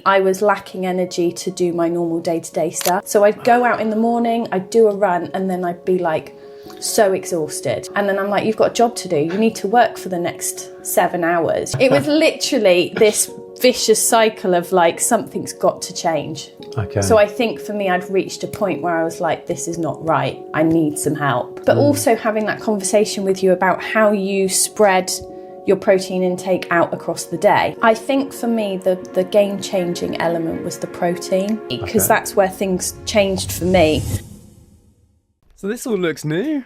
I was lacking energy to do my normal day-to-day stuff. So I'd go out in the morning, I'd do a run, and then I'd be like so exhausted. And then I'm like, you've got a job to do. You need to work for the next 7 hours. It was literally this vicious cycle of like, something's got to change. Okay. So I think for me, I'd reached a point where I was like, this is not right. I need some help. But also having that conversation with you about how you spread your protein intake out across the day. I think for me, the game-changing element was the protein, because that's where things changed for me. So this all looks new.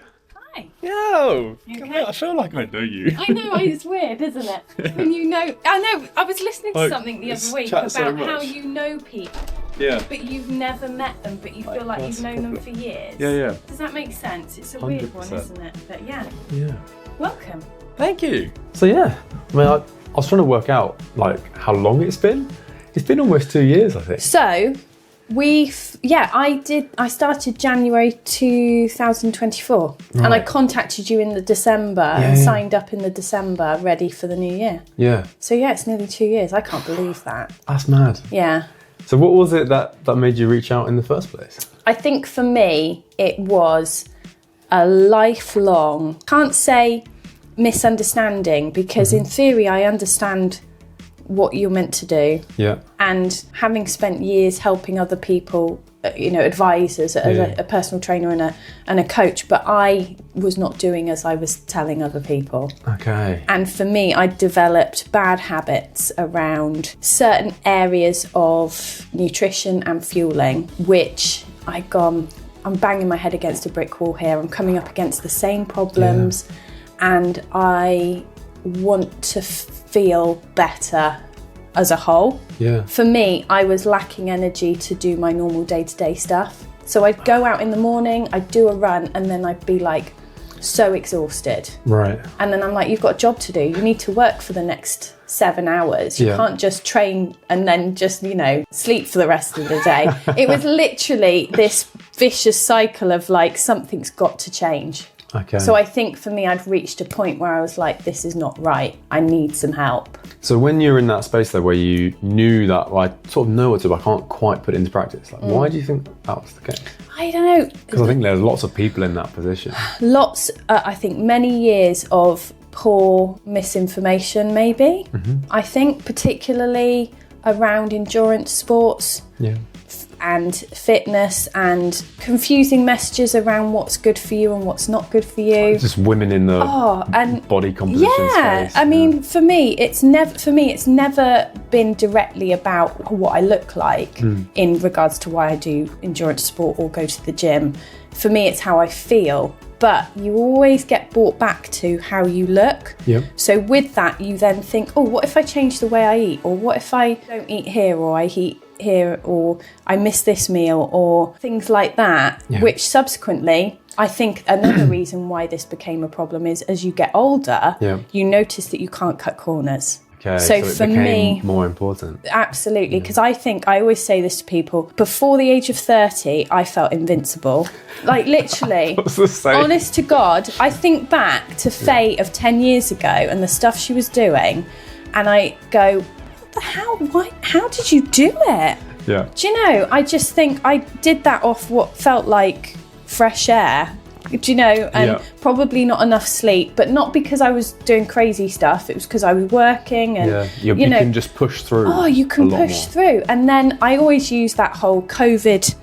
Hi. Yo! You Come okay? on, I feel like I know you. I know, it's weird, isn't it? When you know, I was listening to something the other week about how you know people. Yeah. But you've never met them, but you feel like you've known them for years. Yeah. Does that make sense? It's a weird one, 100%. isn't it? But yeah. Welcome. Thank you. So yeah, I mean, I was trying to work out like how long it's been. It's been almost 2 years, I think. So I started January 2024 and I contacted you in the December and signed up in the December ready for the new year. Yeah. So yeah, it's nearly 2 years. I can't believe that. That's mad. Yeah. So what was it that made you reach out in the first place? I think for me, it was a lifelong, can't say misunderstanding, because in theory I understand what you're meant to do. Yeah. And having spent years helping other people, advisors, as a personal trainer and a coach, but I was not doing as I was telling other people. Okay. And for me, I developed bad habits around certain areas of nutrition and fueling, which I'm banging my head against a brick wall here. I'm coming up against the same problems, and I want to feel better as a whole. Yeah. For me, I was lacking energy to do my normal day-to-day stuff. So I'd go out in the morning, I'd do a run, and then I'd be like so exhausted. Right. And then I'm like, you've got a job to do. You need to work for the next 7 hours. You can't just train and then just, sleep for the rest of the day. It was literally this vicious cycle of like, something's got to change. Okay. So I think for me, I'd reached a point where I was like, this is not right. I need some help. So when you're in that space though, where you knew that, well, I sort of know what to do, but I can't quite put it into practice. Like, why do you think that was the case? I don't know. Because I think there's lots of people in that position. I think many years of poor misinformation, maybe. I think particularly around endurance sports. Yeah. And fitness, and confusing messages around what's good for you and what's not good for you. Just women in the body composition space. I mean, for me, it's never been directly about what I look like in regards to why I do endurance sport or go to the gym. For me, it's how I feel. But you always get brought back to how you look. Yep. So with that, you then think, oh, what if I change the way I eat? Or what if I don't eat here, or I eat here, or I miss this meal, or things like that, which subsequently, I think another reason why this became a problem is as you get older, you notice that you can't cut corners. Okay, so it for became me, more important. Absolutely, because I always say this to people, before the age of 30, I felt invincible. Like literally, honest to God, I think back to Faye of 10 years ago and the stuff she was doing, and I go, what the hell, why, how did you do it? Yeah. Do you know, I just think I did that off what felt like fresh air. Do you know, and probably not enough sleep, but not because I was doing crazy stuff. It was because I was working, and you can just push through. Oh, you can push through. And then I always use that whole COVID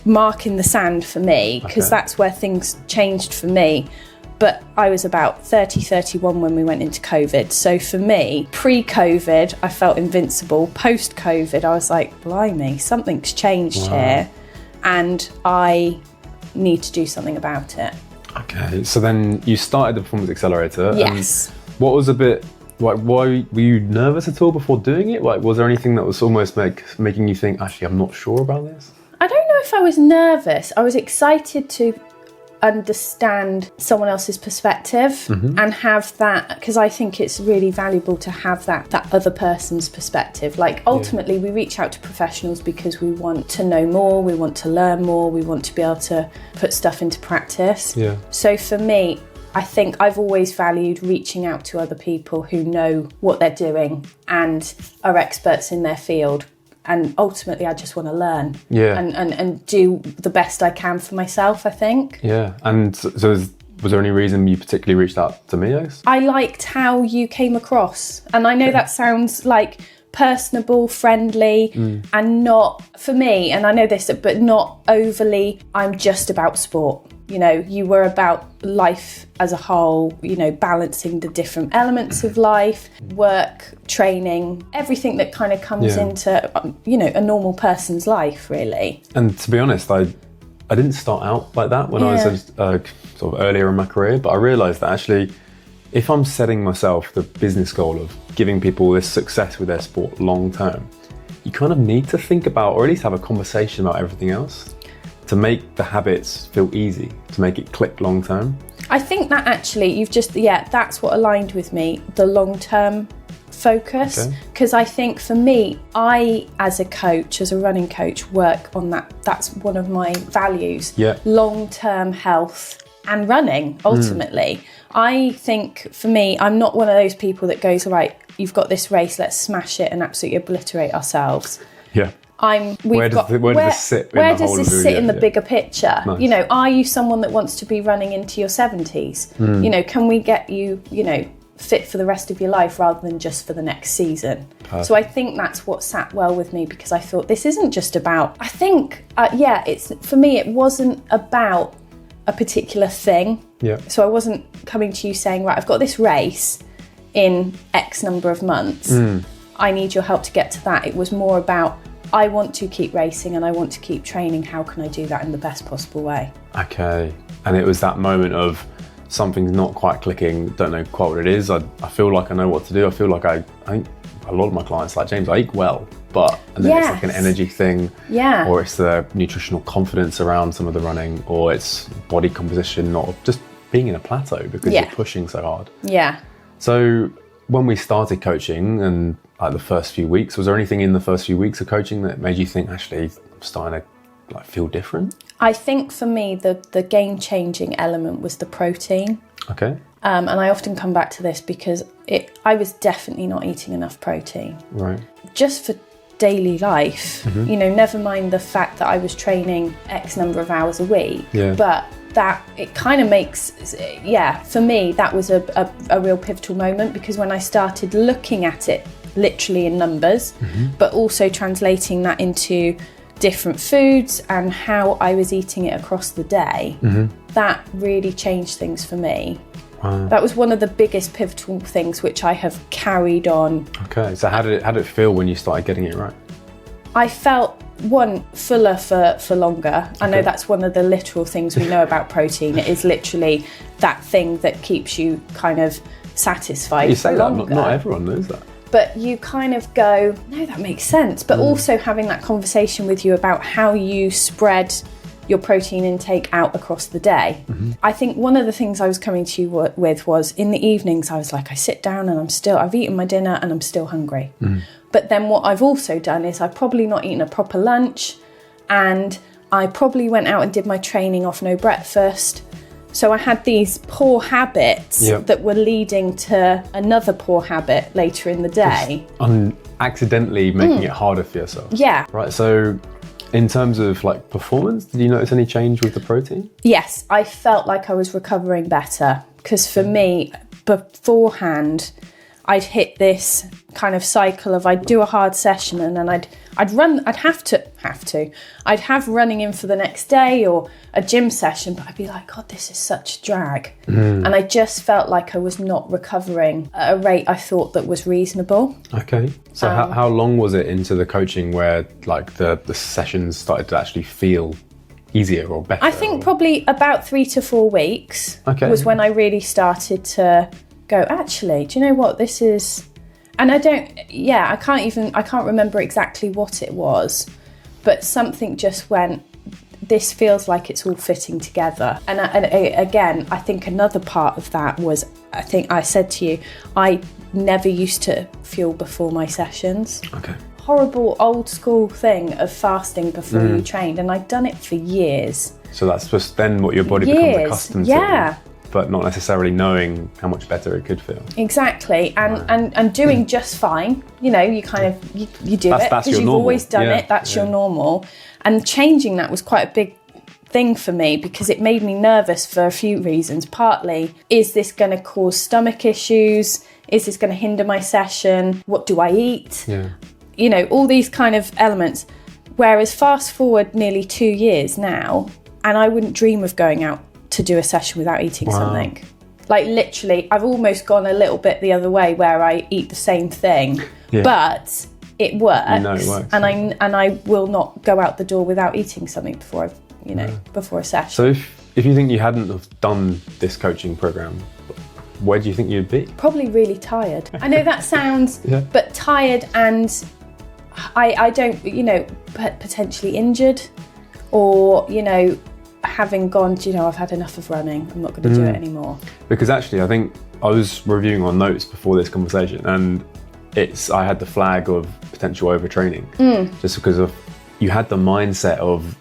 mark in the sand for me, because that's where things changed for me. But I was about 30, 31 when we went into COVID. So for me, pre-COVID, I felt invincible. Post-COVID, I was like, blimey, something's changed here, and I need to do something about it. Okay, so then you started the Performance Accelerator. Yes. What was a bit, like, why were you nervous at all before doing it? Like, was there anything that was almost making you think, actually, I'm not sure about this? I don't know if I was nervous. I was excited to understand someone else's perspective and have that, because I think it's really valuable to have that other person's perspective. Like ultimately we reach out to professionals because we want to know more, we want to learn more, we want to be able to put stuff into practice. So for me, I think I've always valued reaching out to other people who know what they're doing and are experts in their field. and ultimately I just want to learn and do the best I can for myself, I think. Yeah. And so was there any reason you particularly reached out to me? I liked how you came across, and I know that sounds like personable, friendly, and not, for me, and I know this, but not overly, I'm just about sport. You know, you were about life as a whole, you know, balancing the different elements of life, work, training, everything that kind of comes into, you know, a normal person's life, really. And to be honest, I didn't start out like that when I was sort of earlier in my career, but I realised that actually, if I'm setting myself the business goal of giving people this success with their sport long term, you kind of need to think about, or at least have a conversation about everything else to make the habits feel easy, to make it click long term. I think that actually you've just, that's what aligned with me, the long term focus. Because I think for me, I, as a coach, as a running coach, work on that. That's one of my values. Long term health and running, ultimately. I think for me, I'm not one of those people that goes, right, you've got this race, let's smash it and absolutely obliterate ourselves. Where does this sit in the bigger picture? Nice. You know, are you someone that wants to be running into your 70s? You know, can we get you, you know, fit for the rest of your life rather than just for the next season? Perfect. So I think that's what sat well with me, because I thought this isn't just about, I think, it's, for me, it wasn't about a particular thing. So I wasn't coming to you saying, right, I've got this race in X number of months. I need your help to get to that. It was more about, I want to keep racing and I want to keep training. How can I do that in the best possible way? Okay. And it was that moment of something's not quite clicking, don't know quite what it is. I feel like I know what to do. I feel like I think a lot of my clients, like James, I eat well, and then it's like an energy thing, or it's the nutritional confidence around some of the running, or it's body composition, not just being in a plateau because you're pushing so hard. So when we started coaching and like the first few weeks, was there anything in the first few weeks of coaching that made you think, actually, I'm starting to like feel different? I think for me, the game-changing element was the protein. Okay. And I often come back to this because I was definitely not eating enough protein. Right. Just for daily life, you know, never mind the fact that I was training X number of hours a week, but that it kind of makes, for me, that was a real pivotal moment, because when I started looking at it literally in numbers, but also translating that into different foods and how I was eating it across the day, that really changed things for me. Wow. That was one of the biggest pivotal things which I have carried on. Okay, so how did it feel when you started getting it right? I felt, one, fuller for longer. I know that's one of the literal things we know about protein. It is literally that thing that keeps you kind of satisfied. You say that, not everyone knows that. But you kind of go, no, that makes sense. But also having that conversation with you about how you spread your protein intake out across the day. I think one of the things I was coming to you with was, in the evenings, I was like, I sit down and I've eaten my dinner and I'm still hungry. But then what I've also done is I've probably not eaten a proper lunch, and I probably went out and did my training off no breakfast. So I had these poor habits that were leading to another poor habit later in the day. Accidentally making it harder for yourself. Right, so in terms of like performance, did you notice any change with the protein? Yes, I felt like I was recovering better, because for me, beforehand, I'd hit this kind of cycle of, I'd do a hard session and then I'd have running in for the next day or a gym session, but I'd be like, God, this is such a drag. And I just felt like I was not recovering at a rate I thought that was reasonable. Okay. So how long was it into the coaching where like the sessions started to actually feel easier or better? I think probably about 3 to 4 weeks was when I really started to go, actually, do you know what this is? And I can't remember exactly what it was, but something just went, this feels like it's all fitting together. And again, I think another part of that was, I think I said to you, I never used to fuel before my sessions. Okay. Horrible old school thing of fasting before you trained, and I'd done it for years. So that's just then what your body becomes accustomed to. but not necessarily knowing how much better it could feel. Exactly, and doing just fine. You know, you kind of you do it because you've always done it. That's your normal. And changing that was quite a big thing for me because it made me nervous for a few reasons. Partly, is this going to cause stomach issues? Is this going to hinder my session? What do I eat? Yeah. You know, all these kind of elements. Whereas fast forward nearly 2 years now, and I wouldn't dream of going out to do a session without eating something. Like literally, I've almost gone a little bit the other way where I eat the same thing, but it works. You know it works, and I will not go out the door without eating something before before a session. So if you think you hadn't have done this coaching program, where do you think you'd be? Probably really tired. I know that sounds, but tired, and I don't, you know, potentially injured, or, you know, having gone, you know, I've had enough of running, I'm not going to do it anymore. Because actually, I think I was reviewing our notes before this conversation, and I had the flag of potential overtraining, just because of you had the mindset of,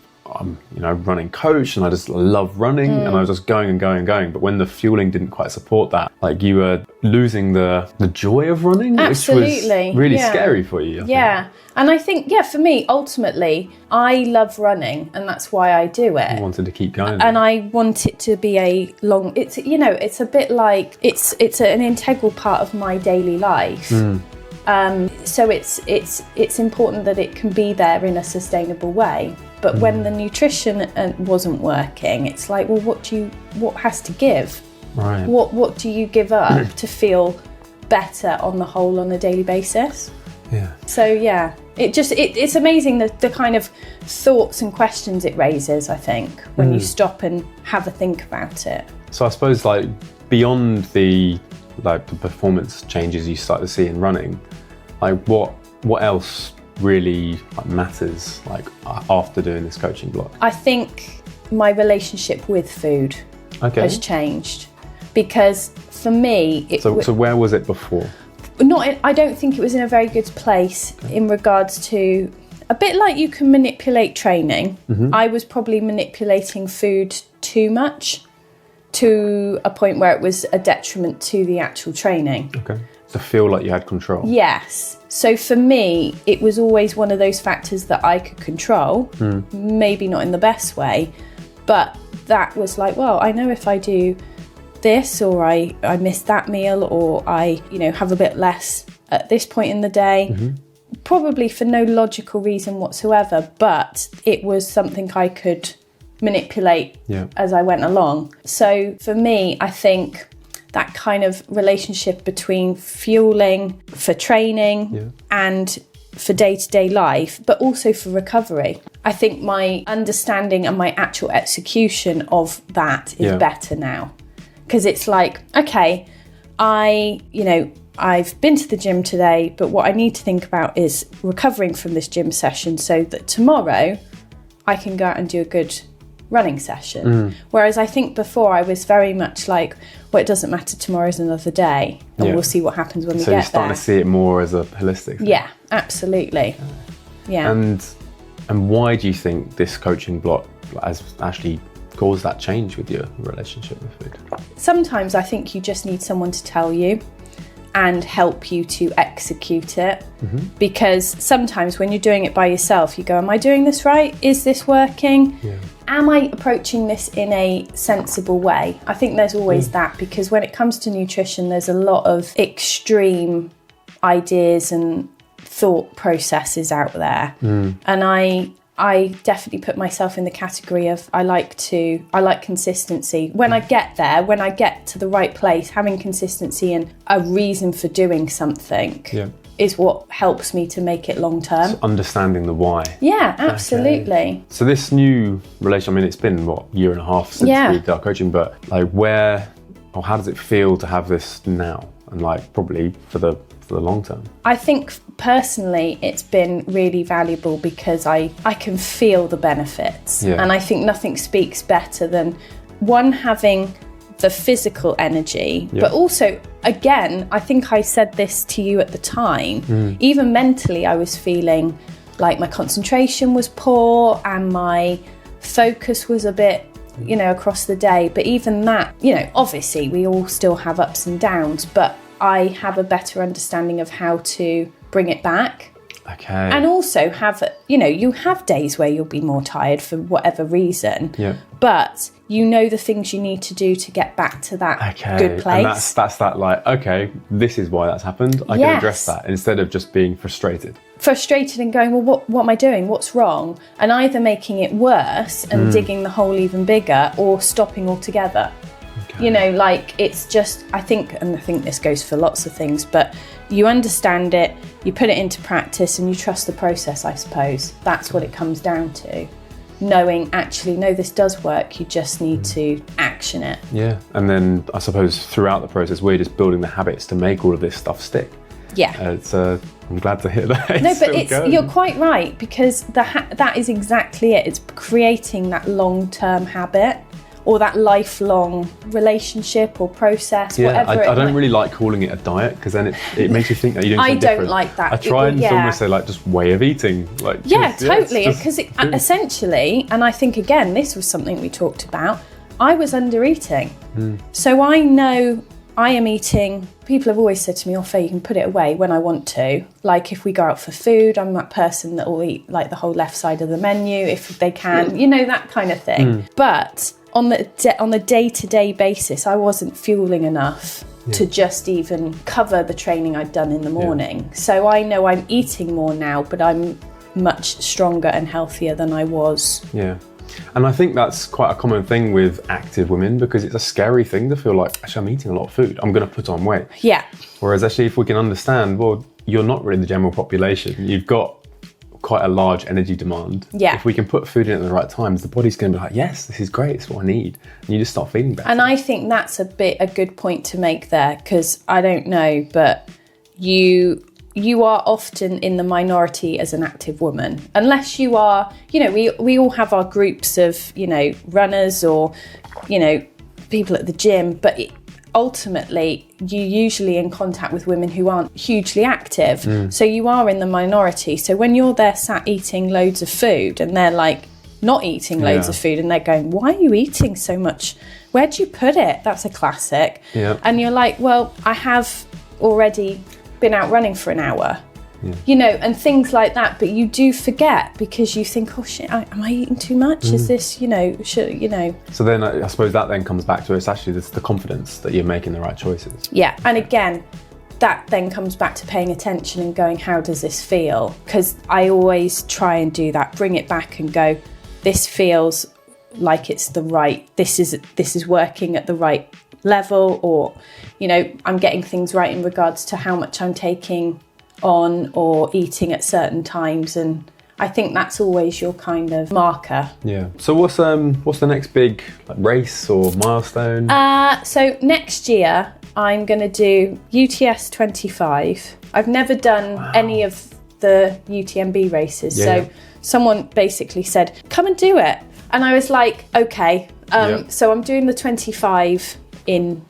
you know, running coach, and I just love running, and I was just going and going and going. But when the fueling didn't quite support that, like you were losing the joy of running, Absolutely. Which was really scary for you. I think. And I think, for me, ultimately, I love running, and that's why I do it. I wanted to keep going, and I want it to be a long. It's, you know, it's a bit like it's an integral part of my daily life. So it's important that it can be there in a sustainable way. But when the nutrition wasn't working, it's like, well, what has to give? Right. What do you give up to feel better on the whole on a daily basis? Yeah. So it's amazing the kind of thoughts and questions it raises, I think, when you stop and have a think about it. So I suppose, like, beyond the performance changes you start to see in running, like what else really matters, like, after doing this coaching block? I think my relationship with food has changed, because for me so where was it before? I don't think it was in a very good place in regards to, a bit like you can manipulate training. I was probably manipulating food too much, to a point where it was a detriment to the actual training. Okay. To feel like you had control. Yes. So for me, it was always one of those factors that I could control, maybe not in the best way, but that was like, well, I know if I do this, or I miss that meal, or I, you know, have a bit less at this point in the day, probably for no logical reason whatsoever, but it was something I could manipulate as I went along. So for me, I think that kind of relationship between fueling for training and for day-to-day life, but also for recovery. I think my understanding and my actual execution of that is better now. Because it's like, okay, I've been to the gym today, but what I need to think about is recovering from this gym session so that tomorrow I can go out and do a good running session. Whereas I think before I was very much like, well, it doesn't matter, tomorrow's another day, and we'll see what happens when we get there. So you're starting to see it more as a holistic thing. Yeah, absolutely. Yeah. And why do you think this coaching block has actually caused that change with your relationship with food? Sometimes I think you just need someone to tell you and help you to execute it, because sometimes when you're doing it by yourself, you go, am I doing this right? Is this working? Am I approaching this in a sensible way? I think there's always that, because when it comes to nutrition, there's a lot of extreme ideas and thought processes out there, and I definitely put myself in the category of I like consistency. When I get there, when I get to the right place, having consistency and a reason for doing something is what helps me to make it long term. So understanding the why. Yeah, absolutely. Okay. So this new relation, I mean, it's been what, year and a half since we did our coaching, but like how does it feel to have this now, and like probably for the long term? I think personally it's been really valuable because I can feel the benefits, and I think nothing speaks better than one, having the physical energy, but also, again, I think I said this to you at the time, even mentally I was feeling like my concentration was poor and my focus was a bit you know, across the day. But even that, you know, obviously we all still have ups and downs, but I have a better understanding of how to bring it back. Okay. And also have, you know, you have days where you'll be more tired for whatever reason. Yeah. But you know the things you need to do to get back to that good place. And that's that, like, okay, this is why that's happened. I can address that instead of just being frustrated. Frustrated and going, well, what am I doing? What's wrong? And either making it worse and digging the hole even bigger, or stopping altogether. Okay. You know, like, it's just, I think this goes for lots of things, but you understand it, you put it into practice, and you trust the process, I suppose. That's what it comes down to. Knowing, actually, no, this does work, you just need to action it. Yeah, and then I suppose throughout the process, we're just building the habits to make all of this stuff stick. Yeah. I'm glad to hear that. No, but you're quite right, because that is exactly it. It's creating that long-term habit, or that lifelong relationship or process, whatever. I don't really like calling it a diet, because then it makes you think that you're doing something different. I don't like that. I try and almost say, like, just way of eating. Like, totally. Because essentially, and I think, again, this was something we talked about, I was under eating. So I know I am eating. People have always said to me, Faye, you can put it away when I want to. Like, if we go out for food, I'm that person that will eat, like, the whole left side of the menu if they can, you know, that kind of thing. But on the day-to-day basis, I wasn't fueling enough to just even cover the training I'd done in the morning. So I know I'm eating more now, but I'm much stronger and healthier than I was. Yeah. And I think that's quite a common thing with active women, because it's a scary thing to feel like, actually, I'm eating a lot of food, I'm going to put on weight. Yeah. Whereas actually, if we can understand, well, you're not really the general population. You've got quite a large energy demand. Yeah. If we can put food in at the right times, the body's going to be like, yes, this is great, it's what I need. And you just start feeling better. And I think that's a good point to make there, because I don't know, but you are often in the minority as an active woman, unless you are, you know, we all have our groups of, you know, runners or, you know, people at the gym, but ultimately you're usually in contact with women who aren't hugely active. So you are in the minority. So when you're there sat eating loads of food, and they're like not eating loads of food, and they're going, why are you eating so much? Where'd you put it? That's a classic. Yeah. And you're like, well, I have already been out running for an hour. You know, and things like that, but you do forget, because you think, oh shit, am I eating too much? Is this, you know, So then I suppose that then comes back to, it's actually the confidence that you're making the right choices. Yeah, and again, that then comes back to paying attention and going, how does this feel? Because I always try and do that, bring it back and go, this feels like it's the right, this is working at the right level, or, you know, I'm getting things right in regards to how much I'm taking on or eating at certain times. And I think that's always your kind of marker. Yeah. So what's the next big race or milestone? So next year I'm going to do UTS 25. I've never done any of the UTMB races. So someone basically said, come and do it. And I was like, okay. So I'm doing the 25 in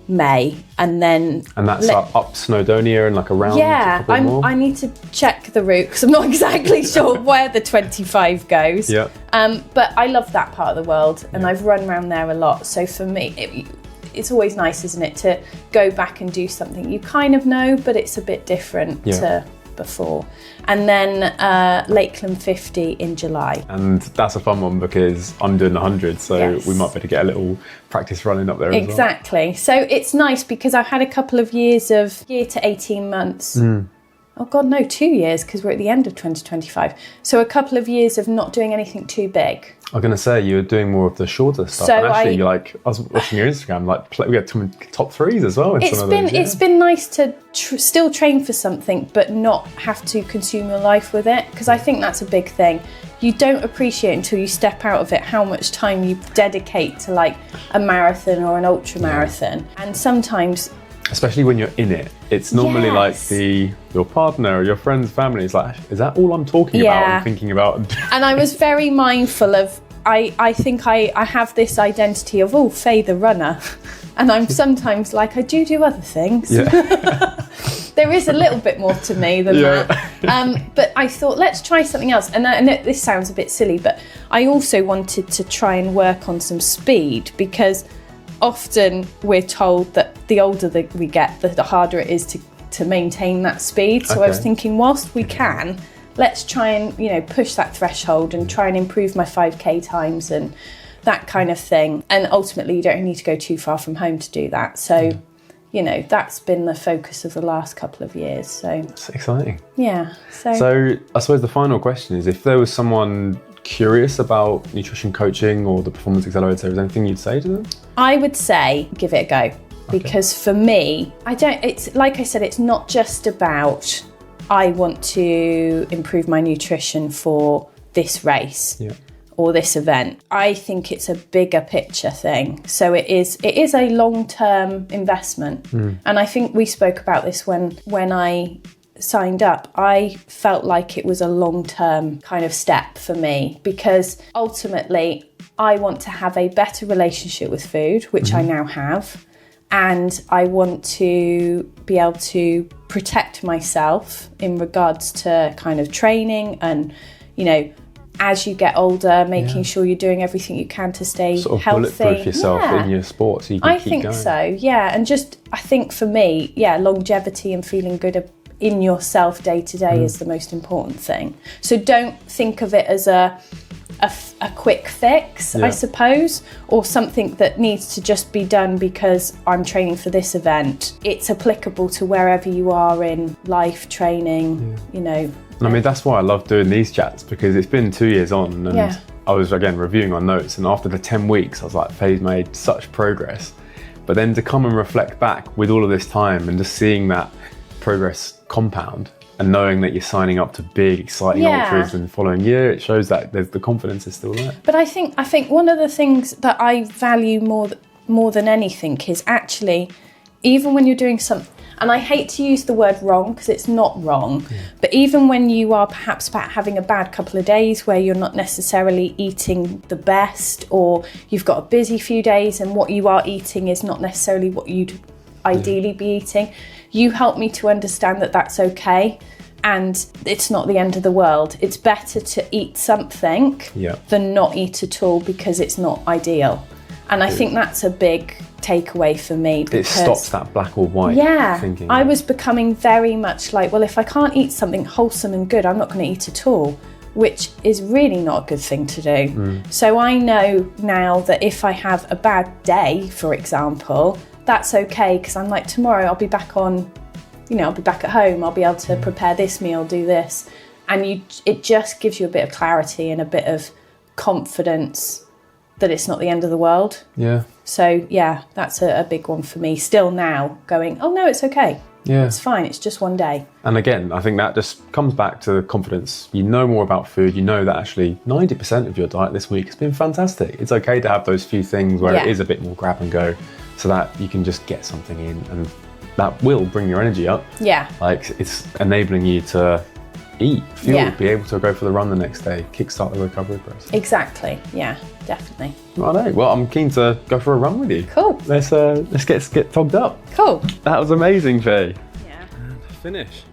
May, and that's up Snowdonia and like around. Yeah, I need to check the route, because I'm not exactly sure where the 25 goes. Yeah. But I love that part of the world, and I've run around there a lot. So for me, it's always nice, isn't it, to go back and do something you kind of know, but it's a bit different to before. And then Lakeland 50 in July. And that's a fun one, because I'm doing the 100, so we might be able to get a little practice running up there as well. Exactly. So it's nice, because I've had a couple of years of year to 18 months. Oh God, no, 2 years, because we're at the end of 2025. So a couple of years of not doing anything too big. I'm going to say, you were doing more of the shorter stuff. So and actually, I was watching your Instagram, like, we had some top threes as well. It's been nice to still train for something, but not have to consume your life with it. Because I think that's a big thing. You don't appreciate until you step out of it how much time you dedicate to like a marathon or an ultra marathon. And sometimes, especially when you're in it, it's normally like your partner or your friend's family. It's like, is that all I'm talking about and thinking about? And I was very mindful of, I think I have this identity of, Faye the runner. And I'm sometimes like, I do other things. Yeah. There is a little bit more to me than that. But I thought, let's try something else. And this sounds a bit silly, but I also wanted to try and work on some speed, because often we're told that the older that we get, the harder it is to maintain that speed. So I was thinking, whilst we can, let's try and, you know, push that threshold and try and improve my 5K times and that kind of thing. And ultimately, you don't need to go too far from home to do that. So, you know, that's been the focus of the last couple of years. So it's exciting. Yeah. So I suppose the final question is, if there was someone curious about nutrition coaching or the Performance Accelerator, is there anything you'd say to them? I would say give it a go, because for me, it's like I said, it's not just about I want to improve my nutrition for this race or this event. I think it's a bigger picture thing. So it is a long-term investment. And I think we spoke about this when I signed up. I felt like it was a long-term kind of step for me, because ultimately I want to have a better relationship with food, which I now have, and I want to be able to protect myself in regards to kind of training and, you know, as you get older, making sure you're doing everything you can to stay sort of healthy. Bulletproof yourself in your sport so you can keep going. I think so, yeah. And just, I think for me, longevity and feeling good in yourself day to day is the most important thing. So don't think of it as a quick fix, I suppose, or something that needs to just be done because I'm training for this event. It's applicable to wherever you are in life, training, you know. And I mean, that's why I love doing these chats, because it's been 2 years on, and I was, again, reviewing our notes, and after the 10 weeks, I was like, Faye's made such progress. But then to come and reflect back with all of this time and just seeing that progress compound, and knowing that you're signing up to big, exciting ultras in the following year, it shows that the confidence is still there. But I think one of the things that I value more than anything is actually, even when you're doing something, and I hate to use the word wrong because it's not wrong, but even when you are perhaps having a bad couple of days where you're not necessarily eating the best, or you've got a busy few days and what you are eating is not necessarily what you'd ideally be eating, you help me to understand that that's okay. And it's not the end of the world. It's better to eat something than not eat at all, because it's not ideal. And I think that's a big takeaway for me. It stops that black or white thinking. I was becoming very much like, well, if I can't eat something wholesome and good, I'm not going to eat at all, which is really not a good thing to do. So I know now that if I have a bad day, for example, that's okay, because I'm like, tomorrow I'll be back on, you know, I'll be back at home, I'll be able to prepare this meal, do this. And it just gives you a bit of clarity and a bit of confidence that it's not the end of the world. Yeah. So, yeah, that's a big one for me. Still now going, oh, no, it's okay. Yeah. It's fine. It's just one day. And again, I think that just comes back to confidence. You know more about food. You know that actually 90% of your diet this week has been fantastic. It's okay to have those few things where it is a bit more grab and go, so that you can just get something in, and that will bring your energy up. Yeah. Like, it's enabling you to eat, fuel, be able to go for the run the next day, kickstart the recovery process. Exactly. Yeah, definitely. Righto. Well, I'm keen to go for a run with you. Cool. Let's get togged up. Cool. That was amazing, Faye. Yeah. And finish.